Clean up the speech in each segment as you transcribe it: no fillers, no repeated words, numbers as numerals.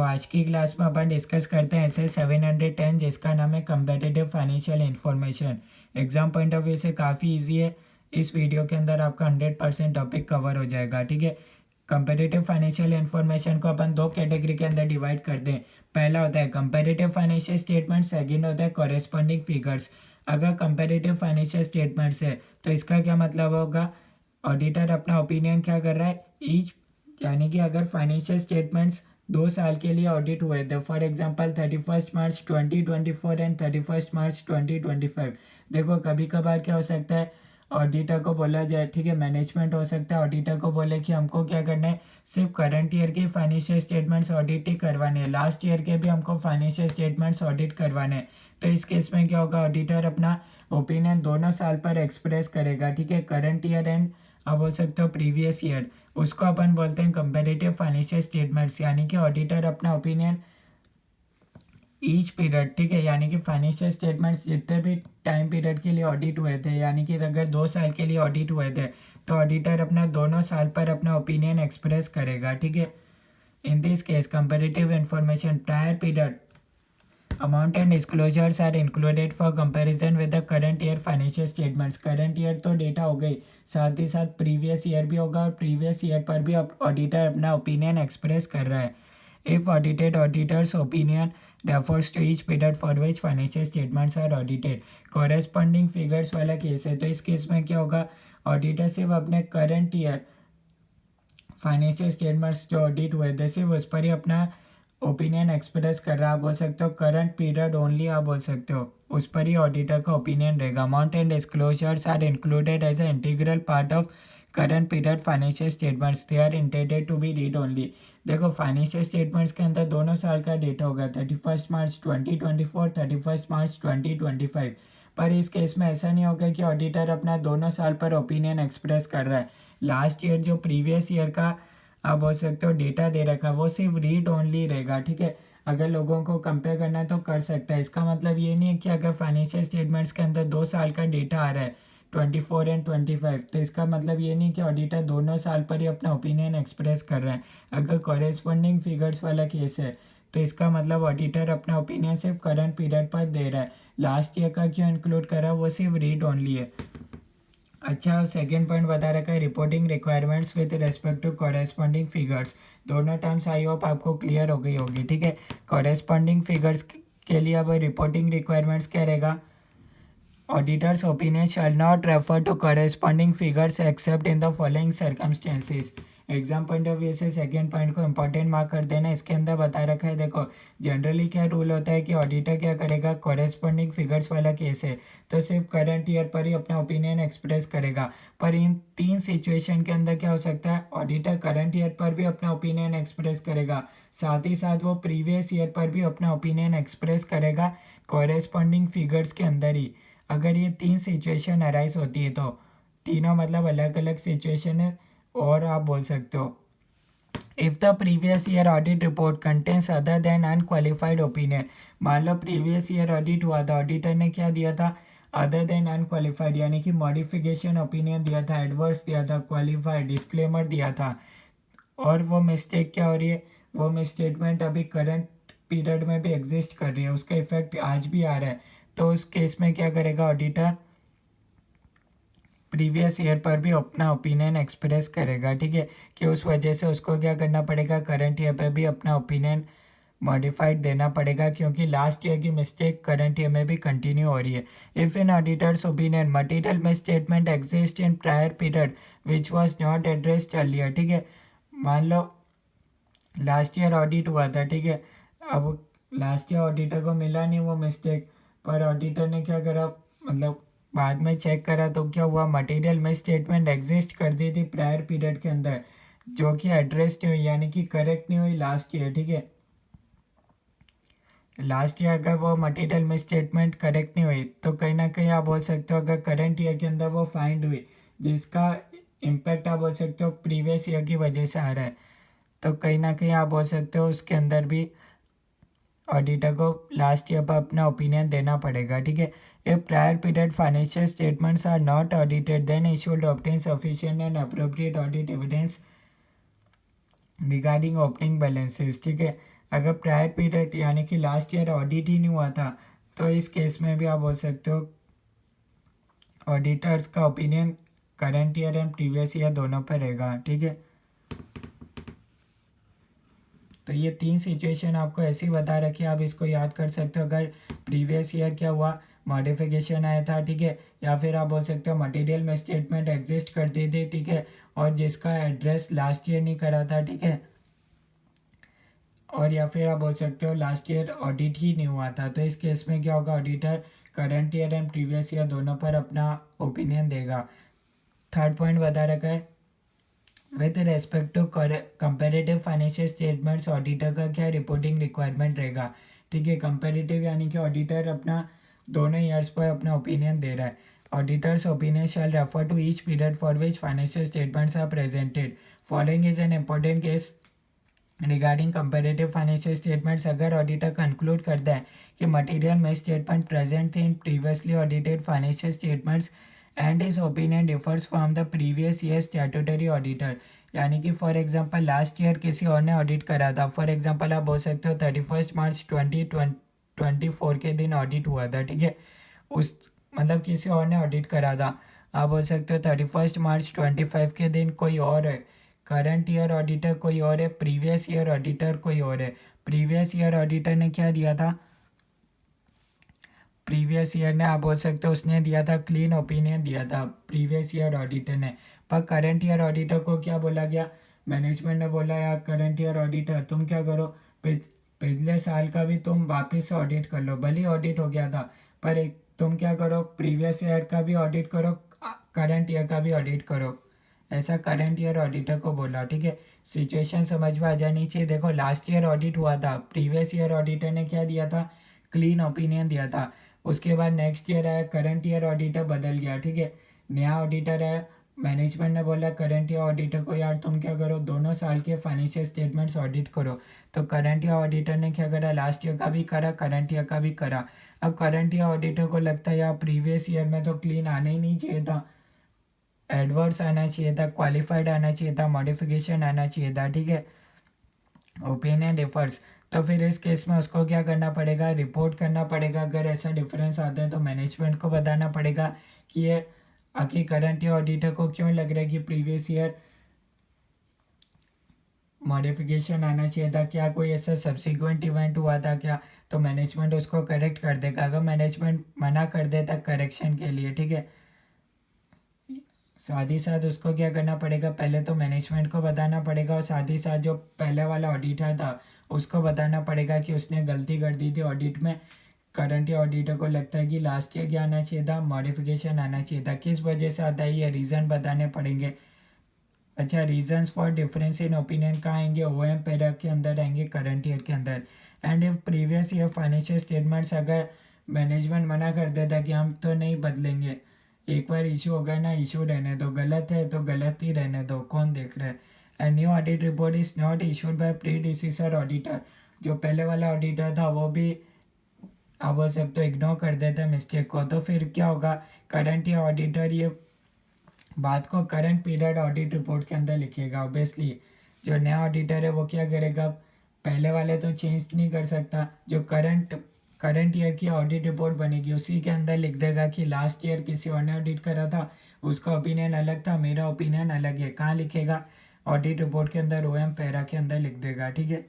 तो आज की क्लास में अपन डिस्कस करते हैं एसए 710 जिसका नाम है competitive financial information. Exam point of view से काफ़ी इजी है। इस वीडियो के अंदर आपका 100% टॉपिक कवर हो जाएगा। ठीक है, कंपेटिटिव फाइनेंशियल इन्फॉर्मेशन को अपन दो कैटेगरी के अंदर डिवाइड करते हैं। पहला होता है कंपेटिटिव फाइनेंशियल स्टेटमेंट, सेकंड होता है कॉरेस्पॉन्डिंग फिगर्स। अगर कंपेटिटिव फाइनेंशियल स्टेटमेंट्स है तो इसका क्या मतलब होगा, ऑडिटर अपना ओपिनियन क्या कर रहा है ईच, यानी कि अगर फाइनेंशियल स्टेटमेंट्स 2 साल के लिए ऑडिट हुए थे, फॉर एग्जांपल 31 मार्च 2024 एंड 31 मार्च 2025। देखो कभी कभार क्या हो सकता है, ऑडिटर को बोला जाए, ठीक है, मैनेजमेंट हो सकता है ऑडिटर को बोले कि हमको क्या करना है, सिर्फ करंट ईयर के फाइनेंशियल स्टेटमेंट्स ऑडिट ही करवाने हैं, लास्ट ईयर के भी हमको फाइनेंशियल स्टेटमेंट्स ऑडिट करवाने हैं। तो इस केस में क्या होगा, ऑडिटर अपना ओपिनियन दोनों साल पर एक्सप्रेस करेगा। ठीक है, करंट ईयर एंड आप बोल सकते हो प्रीवियस ईयर, उसको अपन बोलते हैं कंपेरेटिव फाइनेंशियल स्टेटमेंट्स। यानी कि ऑडिटर अपना ओपिनियन ईच पीरियड, ठीक है, यानी कि फाइनेंशियल स्टेटमेंट्स जितने भी टाइम पीरियड के लिए ऑडिट हुए थे, यानी कि अगर 2 साल के लिए ऑडिट हुए थे तो ऑडिटर अपना दोनों साल पर अपना ओपिनियन एक्सप्रेस करेगा। ठीक है, in this case comparative information prior period amount and disclosures are included for comparison with the current year financial statements. Current year तो डेटा हो गई, साथ ही साथ प्रीवियस ईयर भी होगा और प्रीवियस ईयर पर भी ऑडिटर अपना ओपिनियन एक्सप्रेस कर रहा है। If audited, auditors opinion refers to each period for which financial statements are audited। Corresponding figures वाला केस है, तो इस केस में क्या होगा, ऑडिटर सिर्फ अपने करंट ईयर फाइनेंशियल स्टेटमेंट्स जो ऑडिट हुए थे सिर्फ उस पर ही अपना ओपिनियन एक्सप्रेस कर रहा है। आप बोल सकते हो करंट पीरियड ओनली, आप बोल सकते हो उस पर ही ऑडिटर का ओपिनियन रहेगा। Amount and disclosures are included as a integral part of current period financial statements, they are intended to be read only. देखो फाइनेंशियल स्टेटमेंट्स के अंदर दोनों साल का डेटा होगा, 31 मार्च 2024, 31 मार्च 2025। पर इस केस में ऐसा नहीं होगा कि ऑडिटर अपना दोनों साल पर ओपिनियन एक्सप्रेस कर रहा है। लास्ट ईयर जो प्रीवियस ईयर का आप बोल सकते हो डेटा दे रखा है वो सिर्फ रीड ओनली रहेगा। ठीक है, अगर लोगों को कंपेयर करना है तो कर सकता है। इसका मतलब ये नहीं है कि अगर फाइनेंशियल स्टेटमेंट्स के अंदर 2 साल का डेटा आ रहा है 24 एंड 25, तो इसका मतलब ये नहीं कि ऑडिटर दोनों साल पर ही अपना ओपिनियन एक्सप्रेस कर रहा है। अगर कॉरेस्पॉन्डिंग फिगर्स वाला केस है तो इसका मतलब ऑडिटर अपना ओपिनियन सिर्फ करंट पीरियड पर दे रहा है। लास्ट ईयर का क्यों इंक्लूड करा, वो सिर्फ रीड ओनली है। अच्छा, सेकेंड पॉइंट बता रखा है reporting requirements with respect to corresponding figures. दोनों टर्म्स आई होप आपको क्लियर हो गई होगी। ठीक है, कॉरेस्पॉन्डिंग फिगर्स के लिए अब रिपोर्टिंग रिक्वायरमेंट्स क्या रहेगा, auditor's opinion shall not refer to corresponding figures except in the following circumstances. Exam point of view से सेकेंड पॉइंट को इंपॉर्टेंट मार्क कर देना। इसके अंदर बता रखा है, देखो जनरली क्या रूल होता है कि ऑडिटर क्या करेगा, कॉरेस्पॉन्डिंग फिगर्स वाला केस है तो सिर्फ करंट ईयर पर ही अपना ओपिनियन एक्सप्रेस करेगा। पर इन 3 सिचुएशन के अंदर क्या हो सकता है, ऑडिटर करंट ईयर पर भी अपना ओपिनियन एक्सप्रेस करेगा, साथ ही साथ वो प्रीवियस ईयर पर भी अपना ओपिनियन एक्सप्रेस करेगा कॉरेस्पॉन्डिंग फिगर्स के अंदर ही। अगर ये 3 सिचुएशन अराइज होती है तो तीनों मतलब अलग अलग सिचुएशन है। और आप बोल सकते हो if the previous year audit report contains other than unqualified opinion. मान लो प्रीवियस ईयर ऑडिट हुआ था, ऑडिटर ने क्या दिया था, अदर देन अनक्वालिफाइड, यानी कि मॉडिफिकेशन ओपिनियन दिया था, एडवर्स दिया था, क्वालिफाइड, डिस्क्लेमर दिया था, और वो मिस्टेक क्या हो रही है, वो मिसस्टेटमेंट अभी करंट पीरियड में भी एग्जिस्ट कर रही है, उसका इफेक्ट आज भी आ रहा है। तो उस केस में क्या करेगा, ऑडिटर प्रीवियस ईयर पर भी अपना ओपिनियन एक्सप्रेस करेगा। ठीक है, कि उस वजह से उसको क्या करना पड़ेगा, करंट ईयर पर भी अपना ओपिनियन मॉडिफाइड देना पड़ेगा, क्योंकि लास्ट ईयर की मिस्टेक करंट ईयर में भी कंटिन्यू हो रही है। If in auditors opinion material misstatement exist in prior period which was not addressed earlier. ठीक है, मान लो लास्ट ईयर ऑडिट हुआ था, ठीक है, अब लास्ट ईयर ऑडिटर को मिला नहीं वो मिस्टेक, पर ऑडिटर ने क्या करा, मतलब बाद में चेक करा तो क्या हुआ, मटेरियल मिस स्टेटमेंट एग्जिस्ट कर दी थी प्रायर पीरियड के अंदर जो कि एड्रेस नहीं हुई, यानी कि करेक्ट नहीं हुई लास्ट ईयर। ठीक है, लास्ट ईयर अगर वो मटेरियल मिस स्टेटमेंट करेक्ट नहीं हुई तो कहीं ना कहीं आप बोल सकते हो अगर करंट ईयर के अंदर वो फाइंड हुई जिसका इम्पैक्ट आप बोल सकते हो प्रीवियस ईयर की वजह से आ रहा है, तो कहीं ना कहीं आप बोल सकते हो उसके अंदर भी ऑडिटर को लास्ट ईयर पर अपना ओपिनियन देना पड़ेगा। ठीक है, if prior period financial statements are not audited then he should obtain sufficient and appropriate audit evidence regarding opening balances. ठीक है, अगर प्रायर पीरियड यानी कि लास्ट ईयर ऑडिट ही नहीं हुआ था तो इस केस में भी आप बोल सकते हो ऑडिटर्स का opinion current year and previous year दोनों पर रहेगा। ठीक है, तो ये 3 सिचुएशन आपको ऐसे ही बता रखी है, आप इसको याद कर सकते हो। अगर प्रीवियस ईयर क्या हुआ, मॉडिफिकेशन आया था, ठीक है, या फिर आप बोल सकते हो मटेरियल में स्टेटमेंट एग्जिस्ट करती थी, ठीक है, और जिसका एड्रेस लास्ट ईयर नहीं करा था, ठीक है, और या फिर आप बोल सकते हो लास्ट ईयर ऑडिट ही नहीं हुआ था। तो इस केस में क्या होगा, auditor current year and previous year दोनों पर अपना ओपिनियन देगा। थर्ड पॉइंट बता रखा है, with respect to comparative financial statements auditor का क्या रिपोर्टिंग रिक्वायरमेंट रहेगा। ठीक है, कंपेरेटिव यानी कि ऑडिटर अपना दोनों ईयर्स पर अपना ओपिनियन दे रहा है। Auditors opinion shall refer to each period for which financial statements are presented. Following is an important case regarding comparative financial statements. अगर ऑडिटर कंक्लूड करता है कि मटेरियल में स्टेटमेंट प्रेजेंट थे in previously audited financial statements and his opinion differs from the previous year statutory auditor, यानी कि for example last year किसी और ने ऑडिट करा था, फॉर एग्जांपल आप बोल सकते हो 31 मार्च 2024 के दिन ऑडिट हुआ था, ठीक है, उस मतलब किसी और ने ऑडिट करा था। आप बोल सकते हो 31 मार्च 25 के दिन कोई और है, करंट ईयर ऑडिटर कोई और है, प्रीवियस ईयर ऑडिटर कोई और है। प्रीवियस ईयर ऑडिटर ने क्या दिया था, प्रीवियस ईयर ने आप बोल सकते हो उसने दिया था क्लीन ओपिनियन दिया था प्रीवियस ईयर ऑडिटर ने। पर करंट ईयर ऑडिटर को क्या बोला गया, मैनेजमेंट ने बोला यार करंट ईयर ऑडिटर तुम क्या करो, पिछले साल का भी तुम वापस से ऑडिट कर लो, भले ऑडिट हो गया था पर एक तुम क्या करो प्रीवियस ईयर का भी ऑडिट करो, करंट ईयर का भी ऑडिट करो, ऐसा करंट ईयर ऑडिटर को बोला। ठीक है, सिचुएशन समझ में आ जानी चाहिए। देखो लास्ट ईयर ऑडिट हुआ था, प्रीवियस ईयर ऑडिटर ने क्या दिया था, क्लीन ओपिनियन दिया था। उसके बाद नेक्स्ट ईयर आया, करंट ईयर ऑडिटर बदल गया, ठीक है, नया ऑडिटर आया, मैनेजमेंट ने बोला करंट ईयर ऑडिटर को यार तुम क्या करो दोनों साल के फाइनेंशियल स्टेटमेंट्स ऑडिट करो। तो करंट ईयर ऑडिटर ने क्या करा, लास्ट ईयर का भी करा, करंट ईयर का भी करा। अब करंट ईयर ऑडिटर को लगता है यार प्रीवियस ईयर में तो क्लीन आना ही नहीं चाहिए था, एडवर्स आना चाहिए था, क्वालिफाइड आना चाहिए था, मॉडिफिकेशन आना चाहिए था, ठीक है, ओपिनियन डिफर्स। तो फिर इस केस में उसको क्या करना पड़ेगा, रिपोर्ट करना पड़ेगा। अगर ऐसा डिफरेंस आता है तो मैनेजमेंट को बताना पड़ेगा कि ये आखिर करंट ईयर ऑडिटर को क्यों लग रहा है कि प्रीवियस ईयर मॉडिफिकेशन आना चाहिए था, क्या कोई ऐसा सब्सिक्वेंट इवेंट हुआ था क्या। तो मैनेजमेंट उसको करेक्ट कर देगा। अगर मैनेजमेंट मना कर देता करेक्शन के लिए, ठीक है, साथ ही साथ उसको क्या करना पड़ेगा, पहले तो मैनेजमेंट को बताना पड़ेगा और साथ ही साथ जो पहले वाला ऑडिटर था उसको बताना पड़ेगा कि उसने गलती कर दी थी ऑडिट में। करंट ईयर ऑडिटर को लगता है कि लास्ट ईयर क्या आना चाहिए था, मॉडिफिकेशन आना चाहिए था, किस वजह से आता है ये रीज़न बताने पड़ेंगे। अच्छा, reasons for difference in opinion कहाँ आएंगे, ओएम पैरा के अंदर आएंगे, करंट ईयर के अंदर। And if previous year financial statements अगर मैनेजमेंट मना कर देता कि हम तो नहीं बदलेंगे, एक बार इशू होगा ना, इशू रहने दो, गलत है तो गलत ही रहने दो, कौन देख रहा है। And new audit report is not issued by predecessor auditor, जो पहले वाला ऑडिटर था वो भी आप बोल सकते हो इग्नोर कर देता है मिस्टेक को, तो फिर क्या होगा, करंट ईयर ऑडिटर ये बात को करंट पीरियड ऑडिट रिपोर्ट के अंदर लिखेगा। ऑब्वियसली जो नया ऑडिटर है वो क्या करेगा, पहले वाले तो चेंज नहीं कर सकता, जो करंट ईयर की ऑडिट रिपोर्ट बनेगी उसी के अंदर लिख देगा कि लास्ट ईयर किसी और ने ऑडिट करा था, उसका ओपिनियन अलग था, मेरा ओपिनियन अलग है। कहाँ लिखेगा, ऑडिट रिपोर्ट के अंदर, ओएम पैरा के अंदर लिख देगा। ठीक है,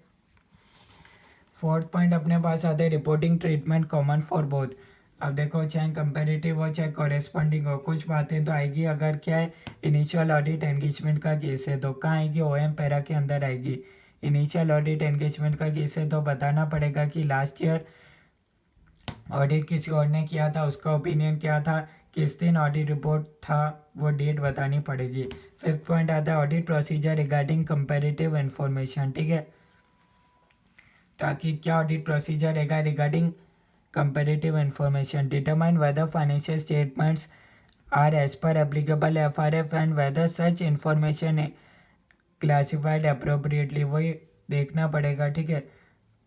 फोर्थ पॉइंट अपने पास आता है reporting treatment common for both. अब देखो चाहे कंपेरेटिव हो चाहे कॉरेस्पॉन्डिंग हो, कुछ बातें तो आएगी। अगर क्या है इनिशियल ऑडिट एंगेजमेंट का केस है तो कहाँ आएगी, ओएम पैरा के अंदर आएगी। इनिशियल ऑडिट एंगेजमेंट का केस है तो बताना पड़ेगा कि लास्ट ईयर ऑडिट किसी और ने किया था, उसका ओपिनियन क्या था, किस दिन ऑडिट रिपोर्ट था, वो डेट बतानी पड़ेगी। फिफ्थ पॉइंट आता है audit procedure regarding comparative information. ठीक है, ताकि क्या ऑडिट प्रोसीजर रहेगा regarding comparative information, determine whether financial statements are as per applicable FRF and whether such information classified appropriately, वही देखना पड़ेगा। ठीक है,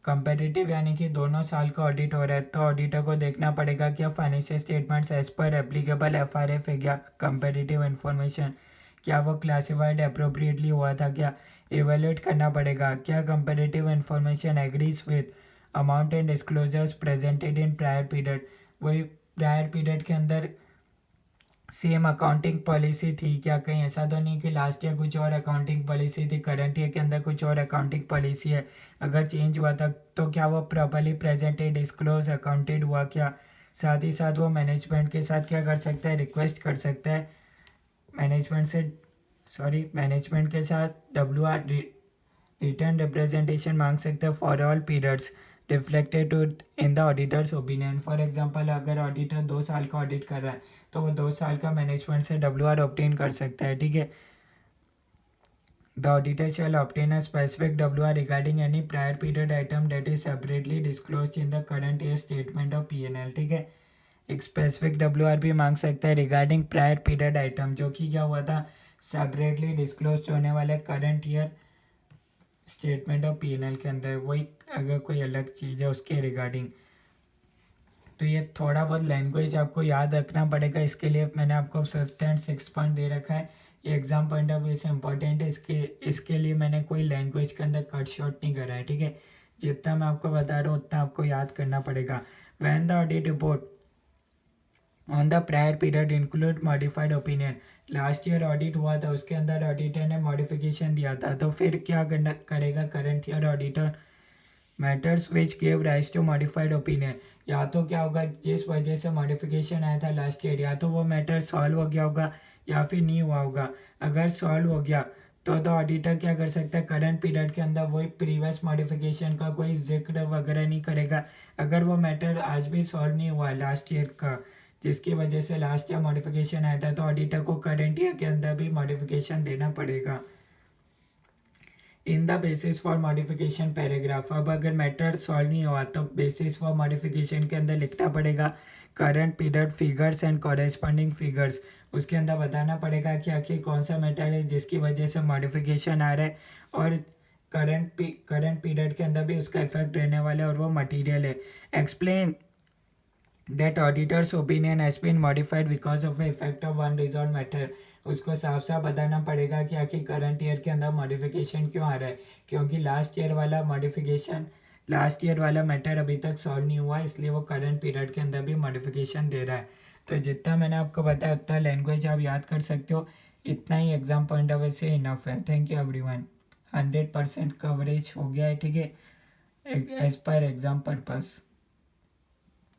कंपेरेटिव यानी कि दोनों साल का ऑडिट हो रहा है तो ऑडिटर को देखना पड़ेगा क्या financial statements as per applicable FRF है क्या, कंपेरेटिव इन्फॉर्मेशन क्या वो क्लासिफाइड अप्रोप्रिएटली हुआ था क्या। इवेल्यूएट करना पड़ेगा क्या comparative information agrees with amount and disclosures presented in prior period. वही प्रायर पीरियड के अंदर सेम अकाउंटिंग पॉलिसी थी क्या, कहीं ऐसा तो नहीं कि लास्ट ईयर कुछ और अकाउंटिंग पॉलिसी थी, करंट ईयर के अंदर कुछ और अकाउंटिंग पॉलिसी है। अगर चेंज हुआ था तो क्या वो प्रॉपरली प्रेजेंटेड डिस्क्लोज अकाउंटेड हुआ क्या। साथ ही साथ वो मैनेजमेंट के साथ क्या कर सकता है, रिक्वेस्ट कर सकता है मैनेजमेंट के साथ WR रिटर्न रिप्रेजेंटेशन मांग सकते हैं for all periods reflected in the auditors opinion. For example अगर ऑडिटर 2 साल का ऑडिट कर रहा है तो वो 2 साल का मैनेजमेंट से WR ऑब्टेन कर सकता है, ठीक है। The auditor shall obtain a specific WR regarding any prior period item that is separately disclosed in the current year statement of P&L, ठीक है। एक स्पेसिफिक WR भी मांग सकता है रिगार्डिंग प्रायर पीरियड आइटम जो कि क्या हुआ था, सेपरेटली डिस्क्लोज होने वाले current year statement of P&L के अंदर, वही अगर कोई अलग चीज़ है उसके रिगार्डिंग। तो ये थोड़ा बहुत लैंग्वेज आपको याद रखना पड़ेगा, इसके लिए मैंने आपको 5th एंड 6th पॉइंट दे रखा है। ये एग्जाम पॉइंट ऑफ व्यू से इंपॉर्टेंट है, इसके लिए मैंने कोई लैंग्वेज के अंदर कट शॉर्ट नहीं करा है, ठीक है। जितना मैं आपको बता रहा हूँ उतना आपको याद करना पड़ेगा। When the audit report on the prior period include modified opinion, last year audit हुआ था उसके अंदर ऑडिटर ने मॉडिफिकेशन दिया था, तो फिर क्या करेगा current year auditor, matters which give rise to modified opinion. या तो क्या होगा, जिस वजह से मॉडिफिकेशन आया था लास्ट ईयर, या तो वो मैटर सॉल्व हो गया होगा या फिर नहीं हुआ होगा। अगर सॉल्व हो गया तो द ऑडिटर क्या कर सकता है, करंट पीरियड के अंदर वही प्रीवियस मॉडिफिकेशन का कोई जिक्र वगैरह नहीं करेगा। अगर वो मैटर आज भी सॉल्व नहीं हुआ लास्ट ईयर का, जिसकी वजह से लास्ट ईयर मॉडिफिकेशन आया था, तो ऑडिटर को करंट ईयर के अंदर भी मॉडिफिकेशन देना पड़ेगा। In the basis for modification paragraph, अब अगर मैटर सॉल्व नहीं हुआ तो बेसिस फॉर मॉडिफिकेशन के अंदर लिखना पड़ेगा current period figures and corresponding figures. उसके अंदर बताना पड़ेगा कि आखिर कौन सा मैटर है जिसकी वजह से मॉडिफिकेशन आ रहा है और करंट पीरियड के अंदर भी उसका इफेक्ट रहने वाला है और वो मटीरियल है। Explain that auditor's opinion has been modified because of the effect of unresolved matter। उसको साफ साफ बताना पड़ेगा कि आखिर करंट ईयर के अंदर मॉडिफिकेशन क्यों आ रहा है, क्योंकि लास्ट ईयर वाला मैटर अभी तक सॉल्व नहीं हुआ, इसलिए वो करंट पीरियड के अंदर भी मॉडिफिकेशन दे रहा है। तो जितना मैंने आपको बताया उतना लैंग्वेज आप याद कर सकते हो, इतना ही एग्जाम पॉइंट ऑफ व्यू से इनफ है। Thank you everyone. 100% कवरेज हो गया है, ठीक है, एज पर एग्जाम पर्पस।